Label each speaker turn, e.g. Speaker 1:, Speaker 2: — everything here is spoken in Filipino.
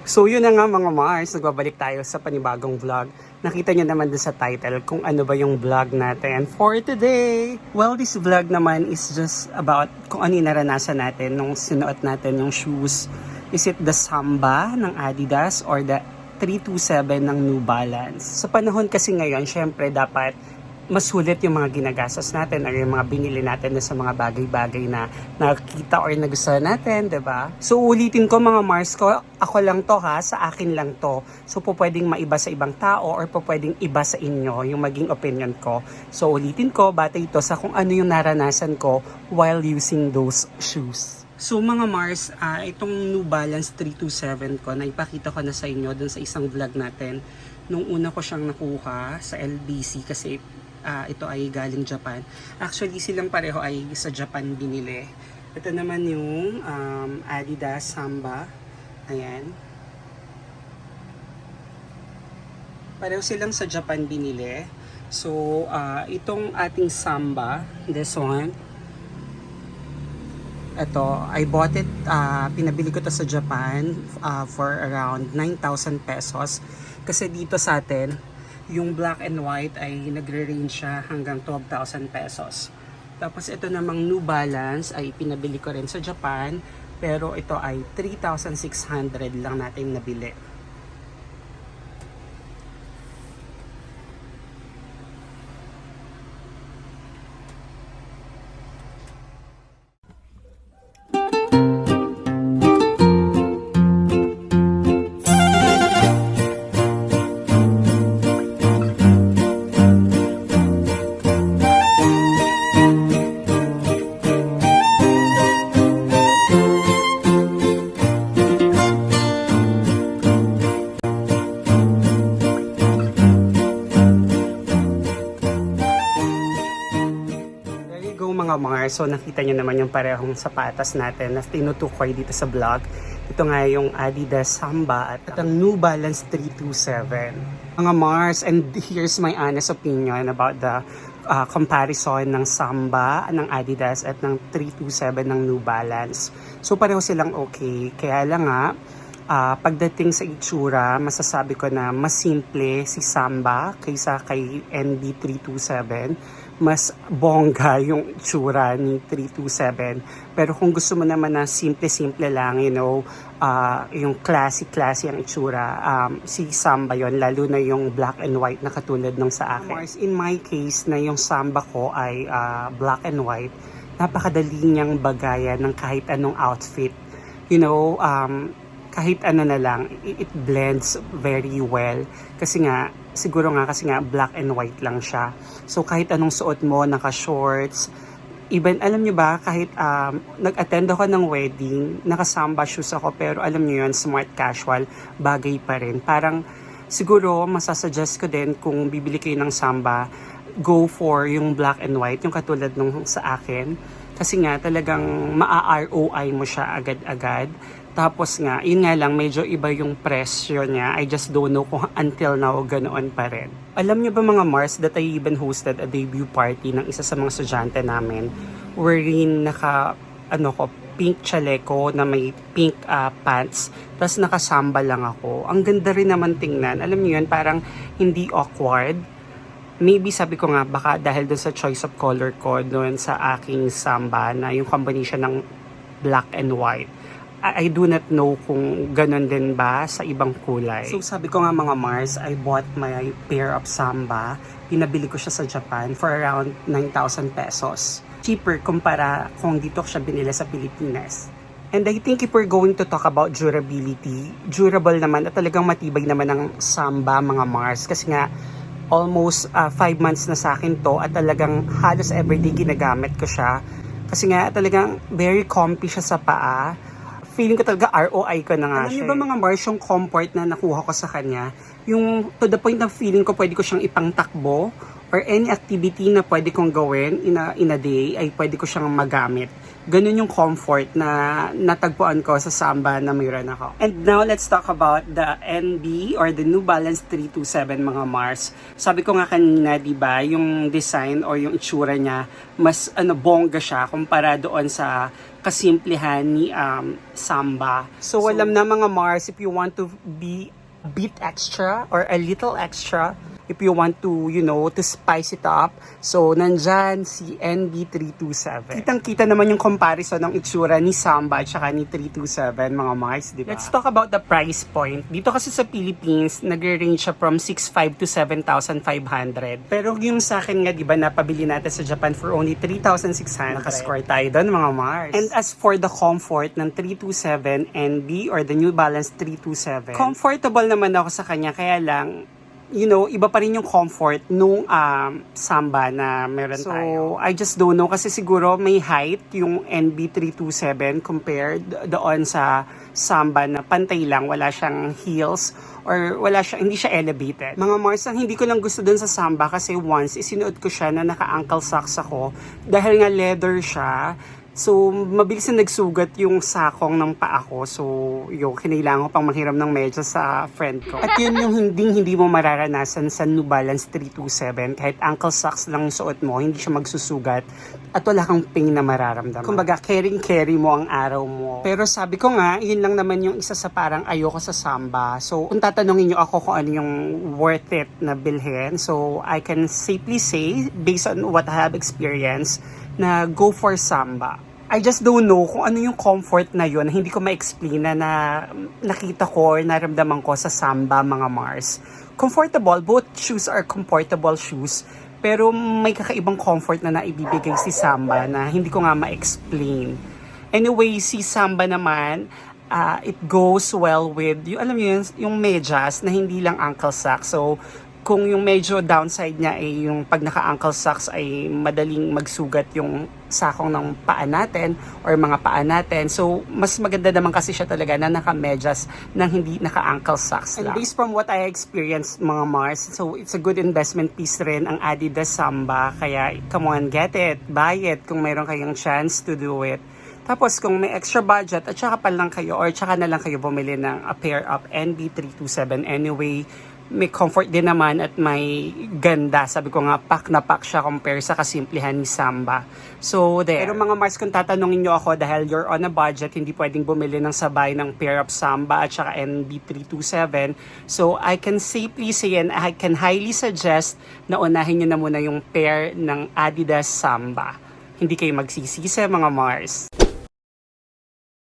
Speaker 1: So yun na nga mga Mars, nagbabalik tayo sa panibagong vlog. Nakita nyo naman dun sa title kung ano ba yung vlog natin for today. Well, this vlog naman is just about kung ano yung naranasan natin nung sinuot natin yung shoes. Is it the Samba ng Adidas or the 327 ng New Balance? Sa panahon kasi ngayon, syempre dapat masulit yung mga ginagastos natin or yung mga binili natin sa mga bagay-bagay na nakita or nagustuhan natin, diba? So ulitin ko mga Mars ko, ako lang to ha, sa akin lang to. So po pwedeng maiba sa ibang tao or po pwedeng iba sa inyo yung maging opinion ko. So ulitin ko, batay ito sa kung ano yung naranasan ko while using those shoes. So mga Mars, itong New Balance 327 ko, naipakita ko na sa inyo dun sa isang vlog natin. Nung una ko siyang nakuha sa LBC kasi ito ay galing Japan. Actually, silang pareho ay sa Japan binili. Ito naman yung Adidas Samba. Ayan. Pareho silang sa Japan binili. So, itong ating Samba, this one, ito, I bought it, pinabili ko to sa Japan for around 9,000 pesos. Kasi dito sa atin, yung black and white ay nagre-range siya hanggang 12,000 pesos. Tapos ito namang New Balance ay pinabili ko rin sa Japan, pero ito ay 3,600 lang natin nabili. Mga Mars, so nakita nyo naman yung parehong sapatas natin na tinutukoy dito sa vlog. Ito nga yung Adidas Samba at ang New Balance 327. Mga Mars, and here's my honest opinion about the comparison ng Samba, ng Adidas at ng 327 ng New Balance. So pareho silang okay, kaya lang nga pagdating sa itsura, masasabi ko na mas simple si Samba kaysa kay NB327. Mas bongga yung itsura ni 327. Pero kung gusto mo naman na simple-simple lang, you know, yung classy-classy ang itsura, si Samba yon, lalo na yung black and white na katulad ng sa akin. In my case, na yung Samba ko ay black and white, napakadali niyang bagayan ng kahit anong outfit. You know, kahit ano na lang, it blends very well. Kasi nga, siguro nga kasi nga black and white lang siya. So kahit anong suot mo, naka-shorts, even alam nyo ba, kahit nag-attend ako ng wedding, naka-Samba shoes ako, pero alam nyo yun, smart casual, bagay pa rin. Parang siguro masasuggest ko din kung bibili kayo ng Samba, go for yung black and white, yung katulad nung sa akin. Kasi nga talagang ma-ROI mo siya agad-agad. Tapos nga, yun nga lang, medyo iba yung presyo niya. I just don't know kung until now ganoon pa rin. Alam niyo ba mga Mars that I even hosted a debut party ng isa sa mga estudyante namin wherein pink chaleco na may pink pants, tapos nakasamba lang ako. Ang ganda rin naman tingnan. Alam niyo yun, parang hindi awkward. Maybe sabi ko nga, baka dahil doon sa choice of color ko doon sa aking Samba na yung combination ng black and white. I do not know kung ganun din ba sa ibang kulay. So sabi ko nga mga Mars, I bought my pair of Samba. Pinabili ko siya sa Japan for around 9,000 pesos. Cheaper kumpara kung dito siya binili sa Pilipinas. And I think if we're going to talk about durability, durable naman at talagang matibay naman ng Samba mga Mars. Kasi nga almost 5 months na sa akin to at talagang halos everyday ginagamit ko siya. Kasi nga talagang very comfy siya sa paa. Feeling ko talaga ROI ko na nga siya. Alam niyo ba mga Mars, yung comfort na nakuha ko sa kanya, yung to the point na feeling ko pwede ko siyang ipangtakbo or any activity na pwede kong gawin in a day ay pwede ko siyang magamit. Ganun yung comfort na natagpuan ko sa Samba na mayroon ako. And now, let's talk about the NB or the New Balance 327 mga Mars. Sabi ko nga kanina, di ba, yung design or yung itsura niya, mas bongga siya kumpara doon sa kasimplihan ni Samba. So, alam na mga Mars, if you want to be a bit extra or a little extra, if you want to, to spice it up. So, nandyan si NB327. Kitang-kita naman yung comparison ng itsura ni Samba at saka ni 327, mga Mars, di ba? Let's talk about the price point. Dito kasi sa Philippines, nag-range siya from 6,500 to 7,500. Pero yung sa akin nga, di ba, napabili natin sa Japan for only 3,600. Nakascore tayo doon, mga Mars. And as for the comfort ng 327 NB or the New Balance 327, comfortable naman ako sa kanya, kaya lang, iba pa rin yung comfort nung Samba na meron tayo. So, I just don't know kasi siguro may height yung NB327 compared doon sa Samba na pantay lang, wala siyang heels or hindi siya elevated. Mga Mars, ang hindi ko lang gusto dun sa Samba kasi once isinuot ko siya na naka-ankle socks ako dahil nga leather siya. So, mabilis na nagsugat yung sakong ng paa ko. So, kinailangan ko pang manghiram ng medyas sa friend ko. At yun yung hindi mo mararanasan sa New Balance 327. Kahit ankle socks lang yung suot mo, hindi siya magsusugat. At wala kang pain na mararamdaman. Kumbaga, carry mo ang araw mo. Pero sabi ko nga, yun lang naman yung isa sa parang ayoko sa Samba. So, kung tatanungin nyo ako kung ano yung worth it na bilhin, so I can safely say, based on what I have experienced, na go for Samba. I just don't know kung ano yung comfort na yun, hindi ko ma-explain na nakita ko or naramdaman ko sa Samba, mga Mars. Comfortable, both shoes are comfortable shoes, pero may kakaibang comfort na naibibigay si Samba na hindi ko nga ma-explain. Anyway, si Samba naman, it goes well with, yung medyas na hindi lang ankle socks. So, kung yung medyo downside niya ay yung pag naka-ankle socks ay madaling magsugat yung sakong ng paa natin or mga paa natin. So, mas maganda naman kasi siya talaga na naka-medyas nang hindi naka-ankle socks lang. And based from what I experienced, mga Mars, so it's a good investment piece rin ang Adidas Samba. Kaya, come on, get it, buy it kung mayroon kayong chance to do it. Tapos kung may extra budget at saka pa lang kayo or saka na lang kayo bumili ng a pair of NB327 anyway, may comfort din naman at may ganda. Sabi ko nga, pack na pack siya compare sa kasimplihan ni Samba. So, there. Pero mga Mars, kung tatanungin nyo ako dahil you're on a budget, hindi pwedeng bumili ng sabay ng pair of Samba at saka NB327. So, I can safely say and I can highly suggest na unahin nyo na muna yung pair ng Adidas Samba. Hindi kayo magsisisi, mga Mars.